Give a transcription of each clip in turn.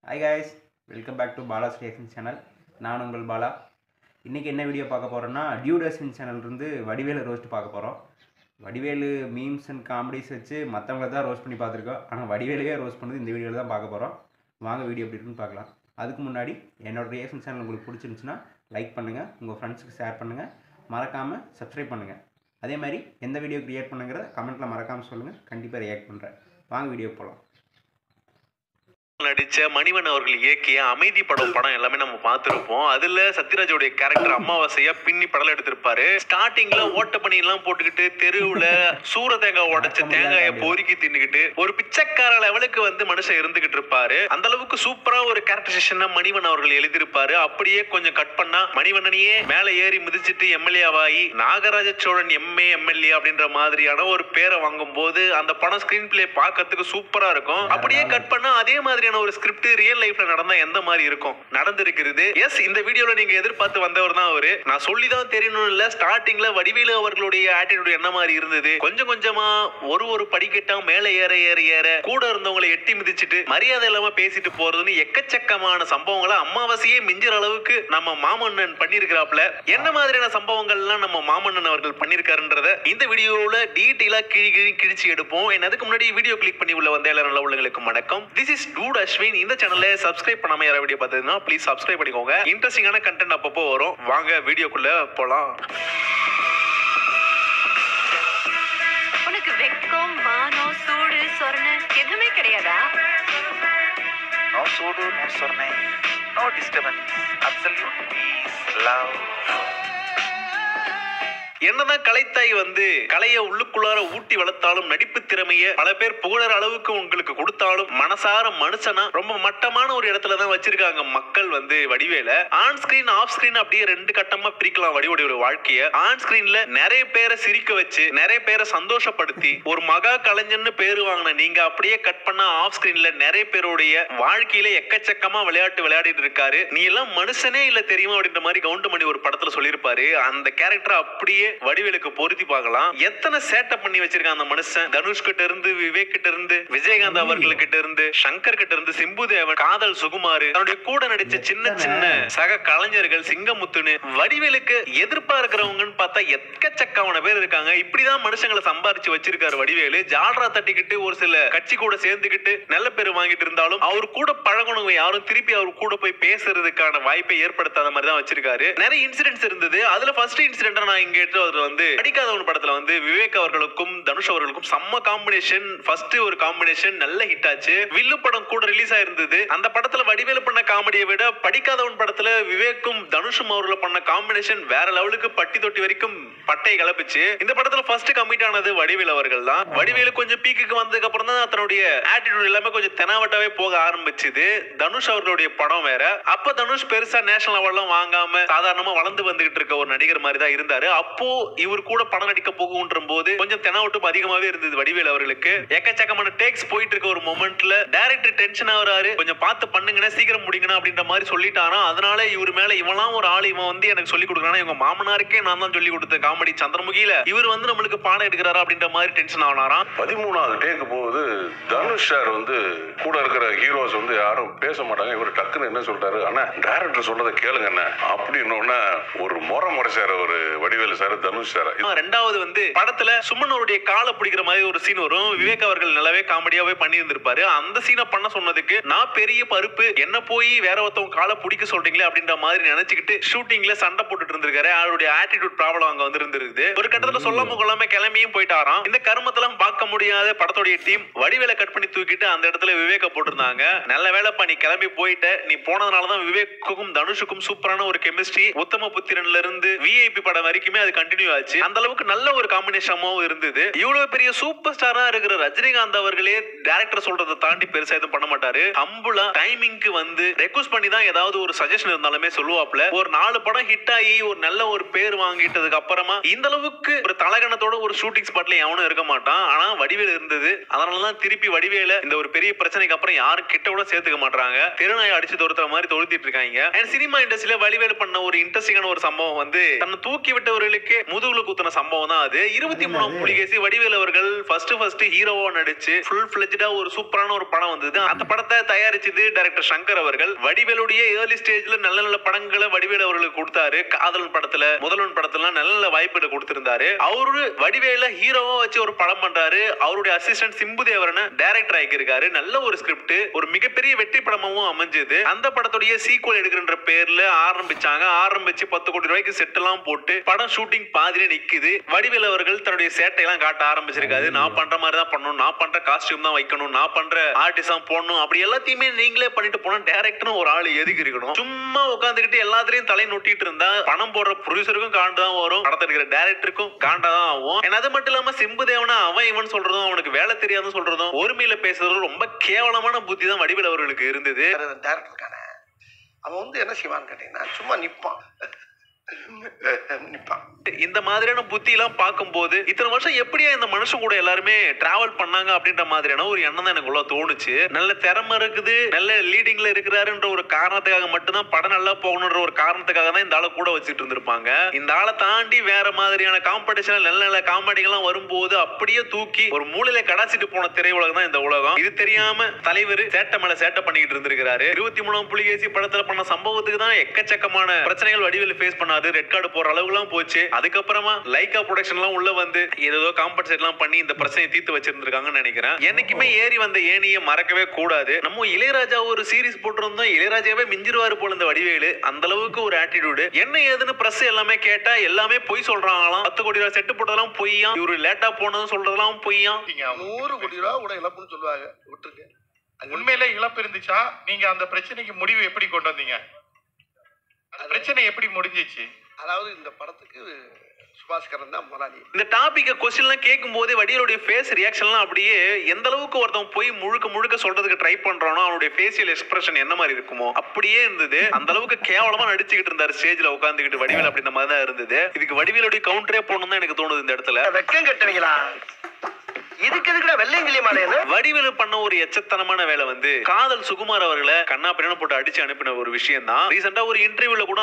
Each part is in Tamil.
Hi guys, welcome back to Bala's reaction channel. நான் உங்கள் பாலா. இன்றைக்கி என்ன வீடியோ பார்க்க போகிறோன்னா, டியூடஸ்வின் சேனல்லேருந்து வடிவேலு ரோஸ்ட் பார்க்க போகிறோம். வடிவேலு மீம்ஸ் அண்ட் காமெடிஸ் வச்சு மற்றவங்கள தான் ரோஸ்ட் பண்ணி பார்த்துருக்கோம். ஆனால் வடிவேலையே ரோஸ்ட் பண்ணது இந்த வீடியோவில் தான் பார்க்க போகிறோம். வாங்க வீடியோ எப்படி இருக்குன்னு பார்க்கலாம். அதுக்கு முன்னாடி என்னோடய ரியாக்ஷன் சேனல் உங்களுக்கு பிடிச்சிருந்துச்சுன்னா லைக் பண்ணுங்கள், உங்கள் ஃப்ரெண்ட்ஸுக்கு ஷேர் பண்ணுங்கள், மறக்காமல் சப்ஸ்கிரைப் பண்ணுங்கள். அதே மாதிரி எந்த வீடியோ க்ரியேட் பண்ணுங்கிறத கமெண்ட்டில் மறக்காமல் சொல்லுங்கள், கண்டிப்பாக ரியாக்ட் பண்ணுறேன். வாங்க வீடியோ போகலாம். நடிச்ச மணிவன் அவர்கள் இயக்கிய அமைதி படம் எல்லாமே நம்ம பார்த்திருப்போம். அதுல சத்யராஜோடைய கேரக்டர் அமாவாசையா பின்னி படம் எடுத்திருப்பாரு. ஸ்டார்டிங்ல ஓட்ட பண்ணி எல்லாம் போட்டுக்கிட்டு தெருவுல சூர தேங்காய் உடைச்ச தேங்காயை பொறுக்கி தின்னுக்கிட்டு ஒரு பிச்சைக்கார லெவலுக்கு மனுஷன் இருந்துகிட்டு இருப்பாரு. அந்த அளவுக்கு சூப்பரா ஒரு கேரக்டரைசேஷன் மணிவன் அவர்கள் எழுதியிருப்பாரு. அப்படியே கொஞ்சம் கட் பண்ணா மணிவண்ணனையே மேல ஏறி மிதிச்சிட்டு எம்எல்ஏவாகி நாகராஜ சோழன் எம்எல்ஏ அப்படின்ற மாதிரியான ஒரு பேரை வாங்கும் போது அந்த படம் ஸ்கிரீன் பிளே பார்க்கறதுக்கு சூப்பரா இருக்கும். அப்படியே கட் பண்ணா அதே மாதிரி ஒரு ஸ்கிரிப்ட் ரியல் லைஃப்ல நடந்தா எந்த மாதிரி இருக்கும் நடந்திருக்கிறது. எஸ், இந்த வீடியோல நீங்க எதிர்பார்த்து வந்தவர் தான் அவரு. நான் சொல்லிதான் தெரியணும் இல்ல, ஸ்டார்டிங்ல வடிவேலு அவர்களுடைய ஆட்டிடியூட் என்ன மாதிரி இருந்தது, கொஞ்சம் கொஞ்சமா ஒரு படிக்கட்டா மேல ஏற ஏற ஏற கூட இருந்தவங்களை எட்டி மிதிச்சிட்டு மரியாதை இல்லாம பேசிட்டு போறதுன்னு எக்கச்சக்கமான சம்பவங்களை அமாவாசையே மிஞ்சிற அளவுக்கு நம்ம மாமன்னன் பண்ணிருக்கிறாப்ல. என்ன மாதிரியான சம்பவங்கள் எல்லாம் நம்ம மாமன்னன் அவர்கள் பண்ணிருக்காருன்றத இந்த வீடியோல டீடைலா கிழிச்சு எடுப்போம். அதுக்கு முன்னாடி வீடியோ கிளிக் பண்ணி உள்ள வந்த எல்லா நல்ல உள்ளங்களுக்கு வணக்கம். This is dude Ashwin. இந்த சேனலை சப்ஸ்கிரைப் பண்ணாம யாராவது வீடியோ பார்த்ததுன்னா ப்ளீஸ் சப்ஸ்கிரைப் பண்ணிக்கோங்க. இன்ட்ரெஸ்டிங்கான கண்டென்ட் அப்பப்போ வரும். வாங்க வீடியோக்குள்ள போலாம். உனக்கு வெக்கம், மானம், சூடு, சொரணை எதுவுமே கிடையாதா? No sudu, no sornai, no disturbance, absolute peace, love. என்னதான் கலைத்தாய் கலைய உள்ளுக்குள்ளார ஊட்டி வளர்த்தாலும் நடிப்பு திறமைய பல பேர் புகழற அளவுக்கு உங்களுக்கு கொடுத்தாலும் மனசார மனுஷனா ரொம்ப மட்டமான ஒரு இடத்துல தான் வச்சிருக்காங்க மக்கள் வடிவேல. ஆன் ஸ்கிரீன் ஆஃப் ஸ்கிரீன் அப்படியே ரெண்டு கட்டமா பிரிக்கலாம் வடிவோட வாழ்க்கைய. ஆன் ஸ்கிரீன்ல நிறைய பேரை சிரிக்க வச்சு நிறைய பேரை சந்தோஷப்படுத்தி ஒரு மகா கலைஞன்னு பேரு வாங்கின நீங்க அப்படியே கட் பண்ண ஆஃப் ஸ்கிரீன்ல நிறைய பேருடைய வாழ்க்கையில எக்கச்சக்கமா விளையாடிட்டு இருக்காரு. நீ எல்லாம் மனுஷனே இல்ல தெரியுமா அப்படின்ற மாதிரி கவுண்டமணி ஒரு படத்துல சொல்லியிருப்பாரு. அந்த கேரக்டர் அப்படியே வடிவேலுக்கு பொருத்தி பார்க்கலாம். எத்தனை சேட்டப் பண்ணி வச்சிருக்கான் அந்த மனுஷன். தனுஷ் கிட்ட இருந்து, விவேக் கிட்ட இருந்து, விஜயகாந்த் அவர்கிட்ட இருந்து, சங்கர் கிட்ட இருந்து, சிம்புதேவன், காதல் சுகுமார், தன்னுடைய கூட நடிச்ச சின்ன சின்ன சக கலைஞர்கள், சிங்கமுத்துன்னு வடிவேலுக்கு எதிர்ப்பா இருக்கிறவங்கன்னு பார்த்தா எக்கச்சக்கமான பேர் இருக்காங்க. இப்படிதான் மனுஷங்களை சம்பாரிச்சு வச்சிருக்காரு வடிவேலு. ஜால்ரா தட்டிக்கிட்டு ஒரு சில கட்சி கூட சேர்ந்துக்கிட்டு நல்ல பேர் வாங்கிட்டு இருந்தாலும் அவர் கூட பழகணுங்க யாரும் திருப்பி அவர் கூட போய் பேசுறதுக்கான வாய்ப்பை ஏற்படுத்தாத மாதிரி தான் வச்சிருக்காரு. நிறைய இன்சிடென்ட்ஸ் இருந்தது. அதுல ஃபர்ஸ்ட் இன்சிடென்ட் நான் இங்க அடிக்காதவன் படத்துல விவேக் அவர்களுக்கும் தனுஷ் அவர்களுக்கும் செம்ம காம்பினேஷன். ஃபர்ஸ்ட் ஒரு காம்பினேஷன் நல்ல ஹிட் ஆச்சு. வில்லு படம் கூட ரிலீஸ் ஆயிருந்தது. அந்த படத்துல வடிவேலு பண்ண காமெடியை விட படிக்காதவன் படத்துல விவேக்கும் தனுஷும் அவர்கள் பண்ண காம்பினேஷன் வேற லெவலுக்கு பட்டி தொட்டி வரைக்கும் பட்டை கலப்பிச்சு. இந்த படத்துல ஃபர்ஸ்ட் கமிட் ஆனது வடிவேலு அவர்கள் தான். வடிவேலு கொஞ்சம் பீக்குக்கு வந்ததுக்கு அப்புறம் தான் தன்னுடைய ஆட்டிடியூட் எல்லாமே கொஞ்சம் தெனாவட்டாவே போக ஆரம்பிச்சுது. தனுஷ் அவர்களுடைய படம் வேற. அப்ப தனுஷ் பெருசா நேஷனல் அவார்ட்லாம் வாங்காம சாதாரணமா வளர்ந்து வந்துகிட்டு இருக்க ஒரு நடிகர் மாதிரி தான் இருந்தாரு. அப்போ இவர் கூட படம் நடிக்க போகுன்ற போது கொஞ்சம் தெனாவட்டும் அதிகமாவே இருந்தது வடிவேலு அவர்களுக்கு. எக்கச்சக்கமான டேக்ஸ் போயிட்டு இருக்க ஒரு மொமெண்ட்ல டைரக்டர் டென்ஷன் ஆகுறாரு. கொஞ்சம் பார்த்து பண்ணுங்கண்ணே, சீக்கிரம் முடிங்கண்ணா அப்படின்ற மாதிரி சொல்லிட்டாராம். அதனால இவர் மேல இவெல்லாம் ஒரு ஆள் இவன் எனக்கு சொல்லி கொடுக்குறானா, இவங்க மாமனாருக்கே நான் தான் சொல்லி கொடுத்த காமெடி சந்திரமுகியில இவர் நம்மளுக்கு பாடம் எடுக்கிறாரா அப்படின்ற மாதிரி டென்ஷன் ஆனாராம். 13வது டேக்கு போகுது. தனுஷ் சார் கூட இருக்கிற ஹீரோஸ் யாரும் பேச மாட்டாங்க. இவர் டக்குன்னு என்ன சொல்றாரு, அண்ணா டைரக்டர் சொல்றதை கேளுங்க அண்ணா அப்படின்னு ஒரு முறை சார் ஒரு வடிவேலு சார் தனுஷ் சார். ரெண்டாவது படத்துல சுமனோருடைய காலை பிடிக்கிற மாதிரி ஒரு சீன் வரும். விவேக் அவர்கள் நல்லாவே காமெடியாவே பண்ணி இருந்திருப்பாரு. அந்த சீனை பண்ண சொன்னதுக்கு நான் பெரிய பருப்பு, என்ன போய் வேற ஒருத்தவங்க காலை பிடிக்க சொல்றீங்களே அப்படின்ற மாதிரி நினைச்சுக்கிட்டு ஷூட்டிங்ல சண்டை போட்டுட்டு இருந்திருக்காரு. அவருடைய ஆட்டிடியூட் ப்ராப்ளம் அங்க இருந்திருக்குது. ஒரு கட்டத்துல சொல்லாம கொள்ளாம கிளம்பியும் போயிட்டாராம். இந்த கருமத்தெல்லாம் பார்க்க முடியாத படத்துடைய டீம் வடிவேல கட் பண்ணி தூக்கிட்டு அந்த இடத்துல விவேக போட்டிருந்தாங்க. நல்ல வேலை பண்ணி கிளம்பி போயிட்ட. நீ போனதுனாலதான் விவேக்குக்கும் தனுஷுக்கும் சூப்பரான ஒரு கெமிஸ்ட்ரி உத்தம புத்திரன்ல இருந்து விஐபி படம் வரைக்குமே அது கண்டினியூ ஆச்சு. அந்த அளவுக்கு நல்ல ஒரு காம்பினேஷனாவும் இருந்தது. இவ்வளவு பெரிய சூப்பர் ஸ்டாரா இருக்கிற ரஜினிகாந்த் அவர்களே டைரக்டர் சொல்றதை தாண்டி பெருசா எதுவும் பண்ண மாட்டாரு. ஹம்புலா டைமிங்க்கு ரெக்வெஸ்ட் பண்ணி தான் ஏதாவது ஒரு சஜஷன் இருந்தாலுமே சொல்லுவாப்ல. ஒரு 4 படம் ஹிட் ஆகி ஒரு நல்ல ஒரு பேர் வாங்கிட்டதுக்கு அப்புறமா இந்த அளவுக்கு ஒரு தலகணத்தோட ஒரு ஷூட்டிங் ஸ்பாட்ல எவனும் இருக்க மாட்டான். ஆனா வடிவேல் இருந்தது. அதனாலதான் திருப்பி வடிவேல இந்த ஒரு பெரிய பிரச்சனைக்கு அப்புறம் யாரும் கிட்ட கூட சேர்த்துக்க மாட்டாங்க. தெருநாயை அடிச்சு துரத்துற மாதிரி தொழுத்திட்டு இருக்காங்க. சினிமா இண்டஸ்ட்ரியில வடிவேலு பண்ண ஒரு இன்ட்ரெஸ்டிங்கான ஒரு சம்பவம் தன்னை தூக்கி விட்டவர்களுக்கு முதுகுல குத்துன சம்பவம் தான் அது. 23ஆம் புலிகேசி வடிவேலு அவர்கள் ஃபர்ஸ்ட் ஹீரோவா நடிச்சு ஃபுல் ஃபிளெஜ்டா ஒரு சூப்பரான ஒரு படம் வந்தது. அந்த படத்தை தயாரிச்சது டைரக்டர் சங்கர் அவர்கள். வடிவேலுடைய ஏர்லி ஸ்டேஜ்ல நல்ல நல்ல படங்களை வடிவேலு அவர்களுக்கு கொடுத்தாரு. காதலன் படத்துல, முதல்வன் படத்துல நல்ல நல்ல வாய்ப்புகளை கொடுத்திருந்தாரு. அவரு வடிவேல ஹீரோவா வச்சு ஒரு படம் பண்றாரு. அவருடைய அசிஸ்டன்ட் சிம்புதேவரனை டைரக்டர் ஆகியிருக்காரு. நல்ல ஒரு ஸ்கிரிப்ட், ஒரு மிகப்பெரிய வெற்றி படமாவும் அமைஞ்சது. அந்த படத்துடைய சீக்வல் எடுக்கிற பேர்ல ஆரம்பிச்சு 10 கோடி ரூபாய்க்கு செட் எல்லாம் போட்டு படம் ஷூட்டிங் பாதியில நிக்குது. வடிவேலு அவர்கள் தன்னுடைய சேட்டை எல்லாம் காட்ட ஆரம்பிச்சிருக்காரு. நான் பண்ற மாதிரி தான் பண்ணணும், நான் பண்ற காஸ்டியூம் தான் வைக்கணும், நான் பண்ற ஆர்டிஸ்ட் போடணும், அப்படி எல்லாத்தையுமே நீங்களே பண்ணிட்டு போனா டைரக்டரும் ஒரு ஆள் எதுக்கு இருக்கணும்? சும்மா உட்காந்துக்கிட்டு எல்லாத்திலையும் தலை நொட்டிட்டு இருந்தா பணம் போடுற ப்ரொடியூசருக்கும் காண்டு தான் வரும், படத்தை இருக்கிற டைரக்டருக்கும் காண்டா தான் ஆகும். அது மட்டும் இல்லாம சிம்புதேவனா அவன் இவன் சொல்றதும், அவனுக்கு வேலை தெரியாதுன்னு சொல்றதும், ஒருமையில பேசுறதும் ரொம்ப கேவலமான புத்தி தான் வடிவேலு அவர்களுக்கு இருந்தது. அவன் வந்து என்ன செய்வான்னு கேட்டீங்கன்னா சும்மா நிப்பான். இந்த மாதிரியான புத்தி எல்லாம் பார்க்கும்போது இத்தனை வருஷம் எப்படியா இந்த மனுஷன் கூட எல்லாருமே டிராவல் பண்ணாங்க அப்படின்ற மாதிரியான ஒரு எண்ணம் தான் எனக்கு உள்ள தோணுச்சு. நல்ல திறமை இருக்குது, நல்ல லீடிங்ல இருக்கிறாருன்ற ஒரு காரணத்துக்காக மட்டும்தான் படம் நல்லா போகணுன்ற ஒரு காரணத்துக்காக தான் இந்த ஆளை கூட வச்சுட்டு இருந்திருப்பாங்க. இந்த ஆளை தாண்டி வேற மாதிரியான காம்படிஷன் நல்ல நல்ல காமெடிகள்லாம் வரும்போது அப்படியே தூக்கி ஒரு மூலையில கடாசிட்டு போன திரையுலகம் தான் இந்த உலகம். இது தெரியாம தலைவர் சேட்டை மேல சேட்டை பண்ணிக்கிட்டு இருந்திருக்கிறாரு. 23ஆம் புலிகேசி படத்துல பண்ண சம்பவத்துக்கு தான் எக்கச்சக்கமான பிரச்சனைகள் வடிவேலு ஃபேஸ் பண்ணாரு. ரெட் கார்டு போற அளவுக்குலாம் போச்சு. அதுக்கப்புறமா லைகா ப்ரொடக்ஷன் எல்லாம் உள்ள வந்து ஏதோ காம்பன்சேட் எல்லாம் பண்ணி இந்த பிரச்சனையை தீர்த்து வச்சிருந்திருக்காங்கன்னு நினைக்கிறேன். என்னைக்குமே ஏறி வந்த ஏணியை மறக்கவே கூடாது. நம்ம இளையராஜா ஒரு சீரிஸ் போட்டிருந்தோம், இளையராஜாவே மிஞ்சிருவாரு போல இந்த வடிவேலு. அந்த அளவுக்கு ஒரு ஆட்டிடியூடு. என்ன ஏதுன்னு பிரஸ் எல்லாமே கேட்டா எல்லாமே பொய் சொல்றாங்களாம். 10 கோடி ரூபாய் செட்டு போட்டதெல்லாம் பொய்யா, இவரு லேட்டா போனதும் சொல்றதெல்லாம் பொய்யா. 100 கோடி ரூபாய் கூட இழப்புன்னு சொல்லுவாங்க. விட்டுருக்கு. உண்மையிலே இழப்பு இருந்துச்சா? நீங்க அந்த பிரச்சனைக்கு முடிவு எப்படி கொண்டு வந்தீங்க? பிரச்சனை எப்படி முடிஞ்சிச்சு? அதாவது இந்த படத்துக்கு சுபாஸ்கரன் தான் முதலாளி. இந்த டாபிக் கொஸ்டின் எல்லாம் கேட்கும் போதே வடிவேலுடைய ஃபேஸ் ரியாக்ஷன்லாம் அப்படியே எந்த அளவுக்கு ஒருத்தன் போய் முழுக்க சொல்றதுக்கு ட்ரை பண்றானோ அவனுடைய ஃபேஷியல் எக்ஸ்பிரஷன் என்ன மாதிரி இருக்குமோ அப்படியே இருந்தது. அந்த அளவுக்கு கேவலமா நடிச்சுக்கிட்டு இருந்தாரு ஸ்டேஜ்ல உட்காந்துக்கிட்டு வடிவேல். அப்படின்ற மாதிரி தான் இருந்தது. இதுக்கு வடிவேலுடைய கவுண்டரே போடணும் தான் எனக்கு தோணுது இந்த இடத்துல. வெக்கம் கட்டுவீங்களா? இதுக்கு எதுக்குடா வெள்ளையங்கிலி மாலையில? வடிவேலு பண்ண ஒரு எச்சத்தனமான வேலை வந்து காதல் சுகுமார் அவர்களை கண்ணா பின்னா போட்டு அடிச்சு அனுப்பின ஒரு விஷயம் தான். ரீசெண்டா ஒரு இன்டர்வியூல கூட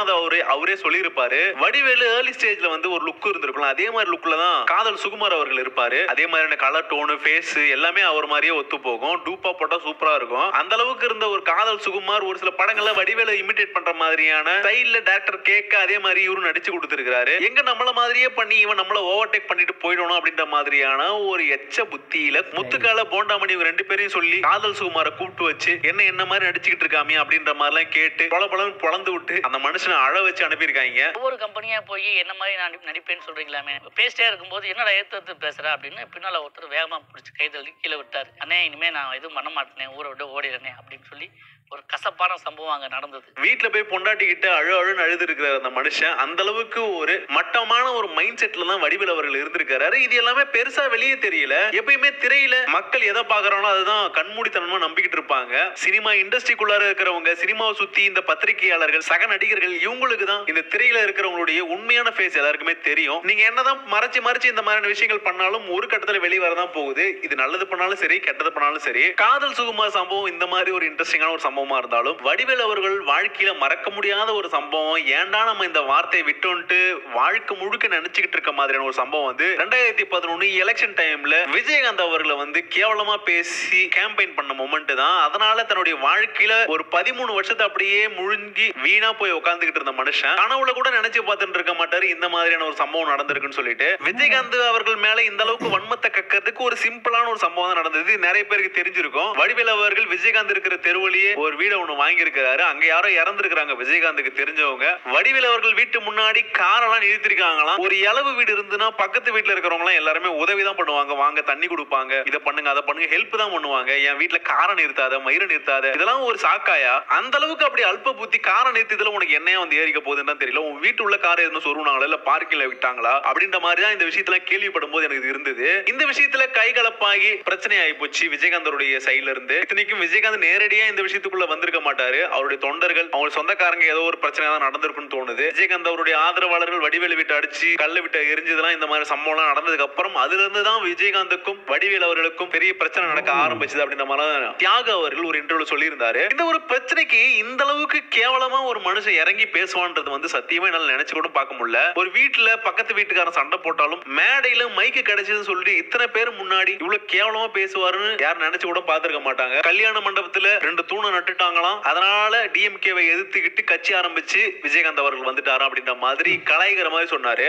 அவரே சொல்லியிருப்பாரு. வடிவேலு ஏர்லி ஸ்டேஜ்ல வந்து ஒரு லுக் இருந்திருக்கலாம், அதே மாதிரி லுக்ல தான் காதல் சுகுமார் அவர்கள் இருப்பாரு. அதே மாதிரியான கலர் டோனு, ஃபேஸ் எல்லாமே அவர் மாதிரியே ஒத்து போகும். டூப்பா போட்டா சூப்பரா இருக்கும். அந்த அளவுக்கு இருந்த ஒரு காதல் சுகுமார் ஒரு சில படங்கள்ல வடிவேலு இமிடேட் பண்ற மாதிரியான ஸ்டைல்ல டைரக்டர் கேட்க அதே மாதிரி இவரு நடிச்சு கொடுத்திருக்காரு. எங்க நம்மள மாதிரியே பண்ணி இவன் நம்மள ஓவர்டேக் பண்ணிட்டு போயிடணும் அப்படின்ற மாதிரியான ஒரு எச்ச புத்தியில முத்துக்கால போண்டாமணி இவங்க 2 பேரையும் சொல்லி காதல் சுகுமாரை கூப்பிட்டு வச்சு என்ன மாதிரி நடிச்சுக்கிட்டு இருக்காமே அப்படின்ற மாதிரி எல்லாம் கேட்டு பலபலன்னு பொளந்து விட்டு அந்த மனுஷனை அழ வச்சு அனுப்பியிருக்காங்க. ஒவ்வொரு கம்பெனியா போய் என்ன மாதிரி நான் நடிப்பேன்னு சொல்றீங்களாமே, பேசிட்டே இருக்கும்போது என்னடா ஏத்து பேசுற அப்படின்னு பின்னால ஒருத்தர் வேகமா பிடிச்சி கைதள்ளி கீழே விட்டாரு. அண்ணே இனிமே நான் எதுவும் பண்ண மாட்டேனே, ஊரை விட்டு ஓடிடுறேனே அப்படின்னு சொல்லி ஒரு கசப்பான சம்பவம் அங்க நடந்தது. வீட்டுல போய் பொண்டாட்டிக்கிட்ட அழுன்னு அழுது இருக்கிற அந்த மனுஷன் அந்த அளவுக்கு ஒரு மட்டமான ஒரு மைண்ட் செட்ல தான் வடிவேலு அவர்கள் இருந்திருக்காரு. இது எல்லாமே பெருசா வெளியே தெரியல. எப்பயுமே திரையில மக்கள் எதை பாக்குறாங்களோ அதுதான் கண்மூடித்தனமா நம்பிக்கிட்டு இருப்பாங்க. சினிமா இண்டஸ்ட்ரிக்குள்ளார இருக்கிறவங்க, சினிமாவை சுத்தி இந்த பத்திரிகையாளர்கள், சக நடிகர்கள், இவங்களுக்கு தான் இந்த திரையில இருக்கிறவங்களுடைய உண்மையான ஃபேஸ் எல்லாருக்குமே தெரியும். நீங்க என்னதான் மறைச்சு இந்த மாதிரியான விஷயங்கள் பண்ணாலும் ஒரு கட்டத்துல வெளியே வரதான் போகுது. இது நல்லது பண்ணாலும் சரி, கெட்டது பண்ணாலும் சரி. காதல் சுகுமார் சம்பவம் இந்த மாதிரி ஒரு இன்ட்ரெஸ்டிங்கான ஒரு சம்பவமா இருந்தாலும் வடிவேலு அவர்கள் வாழ்க்கையில மறக்க முடியாத ஒரு சம்பவம். ஏன்டா நம்ம இந்த வார்த்தையை விட்டோன்ட்டு வாழ்க்கை முழுக்க நினைச்சுக்கிட்டு இருக்க மாதிரியான ஒரு சம்பவம் வந்து 2011 எலெக்ஷன் டைம்ல விஜயகாந்த் அவர்களை வந்து கேவலமா பேசி கேம்பெயின் பண்ண மொமெண்ட் தான். அதனால தன்னுடைய வாழ்க்கையில ஒரு 13 வருஷத்தை அப்படியே முழுங்கி வீணா போய் உட்கார்ந்துகிட்டு இருந்த மனுஷன் கனவுல கூட நினைச்சு பார்த்துட்டு இருக்க மாட்டாரு இந்த மாதிரியான ஒரு சம்பவம் நடந்திருக்குன்னு சொல்லிட்டு. விஜயகாந்த் அவர்கள் மேல இந்த அளவுக்கு வன்மத்தை கக்கிறதுக்கு ஒரு சிம்பிளான ஒரு சம்பவம் நடந்தது. நிறைய பேருக்கு தெரிஞ்சிருக்கும். வடிவேலு அவர்கள் விஜயகாந்த் இருக்கிற தெருவழியே ஒரு வீட ஒண்ணு வாங்கி இருக்காரு. அங்க யாரோ இறந்துருக்காங்க விஜயகாந்துக்கு தெரிஞ்சவங்க. வடிவேலு அவர்கள் வீட்டு முன்னாடி காரெல்லாம் நிறுத்திருக்காங்களாம். ஒரு இளவு வீடு இருந்துன்னா பக்கத்து வீட்டுல இருக்கிறவங்க எல்லாம் எல்லாருமே உதவிதான் பண்ணுவாங்க. வாங்க தண்ணி கொடுப்பாங்க, இதை பண்ணுங்க அதை பண்ணுங்க, ஹெல்ப் தான் பண்ணுவாங்க. என் வீட்டுல காரை நிறுத்தாத, மயிரை நிறுத்தாத, இதெல்லாம் ஒரு சாக்காயா? அந்த அளவுக்கு அப்படி அல்ப புத்தி. காரை நிறுத்ததுல உனக்கு என்னையா வந்து ஏறிக்க போகுதுன்னு தெரியல. உன் வீட்டு உள்ள காரை எதுவும் சொருனாங்களா இல்ல பார்க்கிங்ல விட்டாங்களா அப்படின்ற மாதிரி தான் இந்த விஷயத்துல கேள்விப்படும் போது எனக்கு இருந்தது. இந்த விஷயத்துல கைகலப்பாகி பிரச்சனை ஆகி போச்சு விஜயகாந்தருடைய சைட்ல இருந்து. இத்தனைக்கும் விஜயகாந்த் நேரடியா இந்த விஷயத்துக்குள்ள வந்திருக்க மாட்டாரு. அவருடைய தொண்டர்கள், அவங்க சொந்தக்காரங்க ஏதோ ஒரு பிரச்சனை தான் நடந்திருக்குன்னு தோணுது. விஜயகாந்த் அவருடைய ஆதரவாளர்கள் வடிவேலு விட்டு அடிச்சு கல்ல விட்டு எரிஞ்சதெல்லாம் இந்த மாதிரி சம்பவம்லாம் நடந்ததுக்கு அப்புறம் அதுல இருந்து தான் விஜயகாந்துக்கும் வடிவேலு அவர்களுக்கும் பெரிய பிரச்சனை நடக்க ஆரம்பிச்சது அப்படின்ற மாதிரி தியாக அவர்கள் ஒரு இன்டர்வியூல சொல்லியிருந்தாரு. இந்த ஒரு பிரச்சனைக்கு இந்த அளவுக்கு கேவலமா ஒரு மனுஷன் இறங்கி பேசுவான்றது வந்து சத்தியமா என்னால நினைச்சு கூட பார்க்க முடியல. ஒரு வீட்டுல பக்கத்து வீட்டுக்காரன் சண்டை போட்டாலும் மேடையில மைக்கு கிடைச்சதுன்னு சொல்லிட்டு இத்தனை பேர் முன்னாடி இவ்வளவு கேவலமா பேசுவாருன்னு யாரும் நினைச்சு கூட பார்த்திருக்க மாட்டாங்க. கல்யாண மண்டபத்துல 2 தூணை நட்டுட்டாங்களாம், அதனால டிஎம்கேவை எதிர்த்துக்கிட்டு கட்சி ஆரம்பிச்சு விஜயகாந்த் அவர்கள் வந்துட்டாராம் அப்படின்ற மாதிரி கலாய்கிற மாதிரி சொன்னாரு.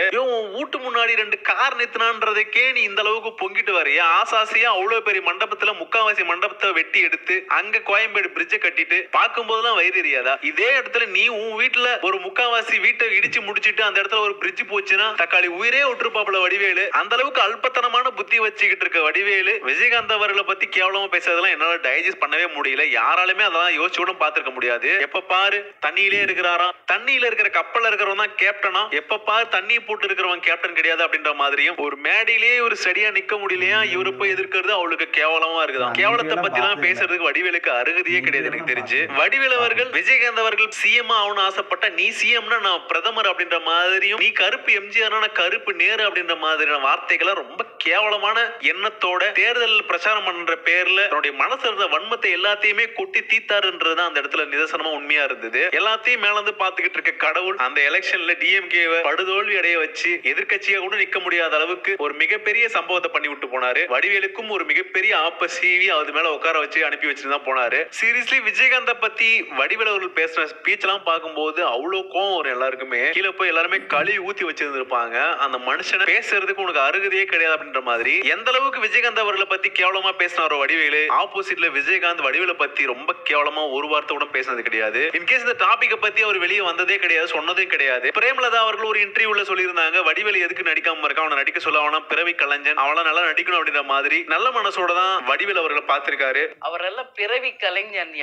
வீட்டு முன்னாடி 2 கார் நிறுத்தினான்றதுக்கே நீ இந்த அளவுக்கு பொங்கிட்டு வரையா? ஆசாசியா அவ்வளவு பெரிய மண்டபத்துல முக்காவாசி மண்டபத்தை வெட்டி எடுத்து அங்க கோயம்பேடு பிரிட்ஜை கட்டிட்டு பார்க்கும் போதெல்லாம் வயிறு எரியாதா? இதே இடத்துல நீ உன் வீட்டுல ஒரு முக்காவாசி வீட்டை இடிச்சு முடிச்சிட்டு அந்த இடத்துல ஒரு பிரிட்ஜ் போச்சுன்னா தக்காளி உயிரே விட்டுருப்பாப்புல வடிவேலு. அந்த அளவுக்கு அல்பத்தனமான புத்தி வச்சுக்கிட்டு இருக்க வடிவேலு விஜயகாந்த் அவர்களை பத்தி கேவலமா பேசுறதெல்லாம் என்னால டைஜஸ்ட் பண்ணவே முடியல. யாராலுமே அதெல்லாம் யோசிச்சு கூட பார்த்திருக்க முடியாது. எப்ப பாரு தண்ணியிலே இருக்கிறாராம், தண்ணியில இருக்கிற கப்பல்ல இருக்கிறவன் தான் கேப்டனா, எப்ப பாரு தண்ணி போட்டு இருக்கிறவன் கேப்டன் கிடையாது அப்படின்ற மாதிரியும் ஒரு மேடையிலேயே ஒரு சரியா நிக்க முடியலையா இவரு போய் எதிர்க்கிறது அவளுக்கு கேவலமா இருக்குதான். கேவலத்தை பத்தி எல்லாம் பேசுறதுக்கு வடிவேலுக்கு அருகதையே கிடையாது எனக்கு தெரிஞ்சு. வடிவேலு அவர்கள் விஜயகாந்த் அவர்கள் சிஎம் ஆகணும்னு ஆசைப்பட்ட நீ சிஎம்னா நான் பிரதமர் அப்படின்ற மாதிரியும், நீ கருப்பு எம்ஜிஆர் கருப்பு நேரு அப்படின்ற மாதிரியான வார்த்தைகளை ரொம்ப கேவலமான எண்ணத்தோட தேர்தல் பிரச்சாரம் பண்ற பேர்ல தன்னுடைய மனசு இருந்த வன்மத்தை எல்லாத்தையுமே கொட்டி தீத்தாருன்றது அந்த இடத்துல நிதர்சனமா உண்மையா இருந்தது. எல்லாத்தையும் மேல இருந்து பாத்துக்கிட்டு இருக்க கடவுள் அந்த எலெக்ஷன்ல டிஎம்கேவை படுதோல்வி அடைய வச்சு எதிர்கட்சியா கூட நிக்க முடியாத அளவுக்கு ஒரு மிகப்பெரிய சம்பவத்தை பண்ணி விட்டு போனாரு. வடிவேலுக்கும் ஒரு மிகப்பெரிய ஆப்ப சீவி அது மேல உட்கார வச்சு அனுப்பி வச்சுட்டு தான் போனாரு. சீரியஸ்லி விஜயகாந்த பத்தி வடிவேலு அவர்கள் பேசுற ஸ்பீச் எல்லாம் பார்க்கும்போது அவ்வளவு கோவம் வரும் எல்லாருக்குமே. கீழே போய் எல்லாருமே களி ஊத்தி வச்சிருந்திருப்பாங்க. அந்த மனுஷனை பேசுறதுக்கு உனக்கு அருகதையே கிடையாது அப்படின்ற மாதிரி எந்த அளவுக்கு விஜயகாந்த் அவர்களை பத்தி கேவலமா பேசினாரோ வடிவேலு, ஆப்போசிட்ல விஜயகாந்த் வடிவேலை பத்தி ரொம்ப கேவலமா ஒரு வார்த்தை கூட பேசினது கிடையாது. இன்கேஸ் இந்த டாபிக்கை பத்தி அவர் வெளியே வந்ததே கிடையாது, சொன்னதே கிடையாது. பிரேமலதா அவர்கள் ஒரு இன்டர்வியூல சொல்லியிருந்தாங்க வடிவேலு எதுக்கு நடிக்காம இருக்கான், அவனை நடிக்க சொல்ல, அவனா பிறவி கலைஞன், அவள நல்லா நடிக்கணும் அப்படின்ற மாதிரி நல்ல மனசோட தான் வடிவேலு அவர்களை பார்த்திருக்காரு. அவரெல்லாம் பிறவி கலைஞன்,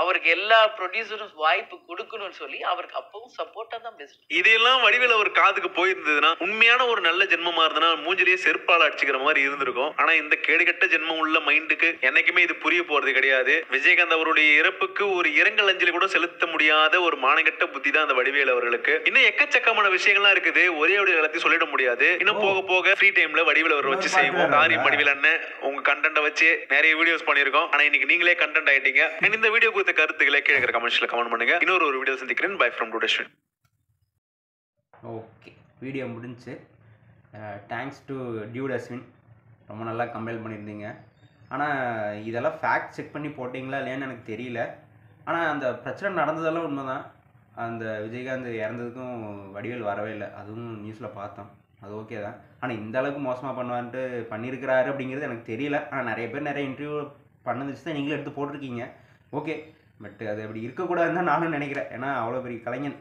அவருக்கு எல்லா ப்ரொடியூசரும் வாய்ப்பு கொடுக்கணும்னு சொல்லி அவருக்கு அப்பவும் சப்போர்ட்டா தான் பேசுறேன். இதெல்லாம் வடிவேலு அவர் காதுக்கு போயிருந்ததுன்னா உண்மையான ஒரு நல்ல ஜென்மமா இருந்ததுன்னா மூஞ்சிலேயே செருப்பால அடிச்சுக்கிற மாதிரி இருந்திருக்கும். ஆனா இந்த கேடுகட்ட ஜென்மம் உள்ள மைண்டுக்கு என்னைக்குமே இது புரிய போறது கிடையாது. விஜயகாந்த் அவருடைய இறப்புக்கு ஒரு இரங்கல் அஞ்சலி கூட செலுத்த முடியாத ஒரு மானகட்ட புத்தி தான் அந்த வடிவேலு அவர்களுக்கு. இன்னும் எக்கச்சக்கமான விஷயங்கள்லாம் இருக்குது, ஒரே ஒரு எல்லாத்தையும் சொல்லிட முடியாது. இன்னும் போக போக ஃப்ரீ டைம்ல வடிவேலு அவர் வச்சு செய்வோம். காரியம் வடிவேலு அண்ணன் உங்க கண்டென்ட்டை வச்சு நிறைய வீடியோஸ் பண்ணிருக்கோம். ஆனா இன்னைக்கு நீங்களே கண்டென்ட் ஆயிட்டீங்க. இந்த வீடியோ குறித்த கருத்துக்களை கீழே கமெண்ட்ஸ்ல கமெண்ட் பண்ணுங்க. இன்னொரு வீடியோ சந்திக்கிறேன். By from today. Okay, video முடிஞ்சு. தேங்க்ஸ் டு டியூட் அஸ்வின், ரொம்ப நல்லா கம்பேர் பண்ணியிருந்தீங்க. ஆனால் இதெல்லாம் ஃபேக்ட் செக் பண்ணி போட்டிங்களா இல்லையான்னு எனக்கு தெரியல. ஆனால் அந்த பிரச்சனை நடந்ததெல்லாம் உண்மை தான். அந்த விஜயகாந்த் இறந்ததுக்கும் வடிவேல் வரவே இல்லை, அதுவும் நியூஸில் பார்த்தோம். அது ஓகே தான். ஆனால் இந்த அளவுக்கு மோசமாக பண்ணுவான்ட்டு பண்ணியிருக்கிறாரு அப்படிங்கிறது எனக்கு தெரியல. ஆனால் நிறைய பேர் நிறைய இன்டர்வியூ பண்ணதுச்சு தான் நீங்களும் எடுத்து போட்டிருக்கீங்க. ஓகே, பட் அது அப்படி இருக்கக்கூடாதுன்னு தான் நானும் நினைக்கிறேன். ஏன்னா அவ்வளோ பெரிய கலைஞன்.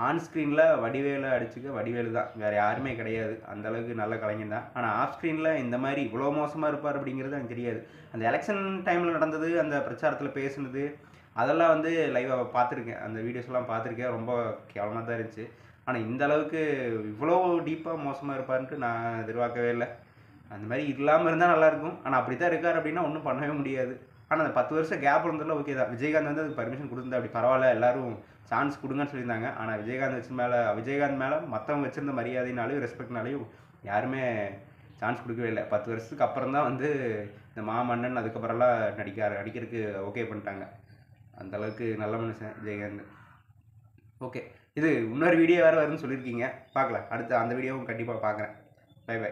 ஆன் ஸ்க்ரீனில் வடிவேலை அடிச்சுக்க வடிவேலு தான், வேறு யாருமே கிடையாது. அந்தளவுக்கு நல்ல கலைஞன் தான். ஆனால் ஆஃப் ஸ்க்ரீனில் இந்த மாதிரி இவ்வளோ மோசமாக இருப்பார் அப்படிங்கிறது எனக்கு தெரியாது. அந்த எலெக்ஷன் டைமில் நடந்தது, அந்த பிரச்சாரத்தில் பேசுனது, அதெல்லாம் வந்து லைவாக பார்த்துருக்கேன். அந்த வீடியோஸ்லாம் பார்த்துருக்கேன். ரொம்ப கேவலமாக தான் இருந்துச்சு. ஆனால் இந்த அளவுக்கு இவ்வளோ டீப்பாக மோசமாக இருப்பார்ன்ட்டு நான் எதிர்பார்க்கவே இல்லை. அந்த மாதிரி இல்லாமல் இருந்தால் நல்லாயிருக்கும். ஆனால் அப்படி தான் இருக்கார் அப்படின்னா ஒன்றும் பண்ணவே முடியாது. ஆனால் அந்த 10 வருஷம் கேப் இருந்ததில் ஓகே தான். விஜயகாந்த் வந்து அதுக்கு பர்மிஷன் கொடுத்துருந்தா அப்படி பரவாயில்ல, எல்லோரும் சான்ஸ் கொடுங்கன்னு சொல்லியிருந்தாங்க. ஆனால் விஜயகாந்த் மேலே மற்றவங்க வச்சுருந்த மரியாதைனாலையும் ரெஸ்பெக்ட்னாலையும் யாருமே சான்ஸ் கொடுக்கவே இல்லை. 10 வருஷத்துக்கு அப்புறம் தான் வந்து இந்த மாமன்னன் அதுக்கப்புறம்லாம் நடிக்கிறதுக்கு ஓகே பண்ணிட்டாங்க. அந்தளவுக்கு நல்ல மனுஷன் விஜயகாந்த். ஓகே, இது இன்னொரு வீடியோ வேறு வருதுன்னு சொல்லியிருக்கீங்க, பார்க்கலாம். அடுத்து அந்த வீடியோவும் கண்டிப்பாக பார்க்குறேன். Bye by.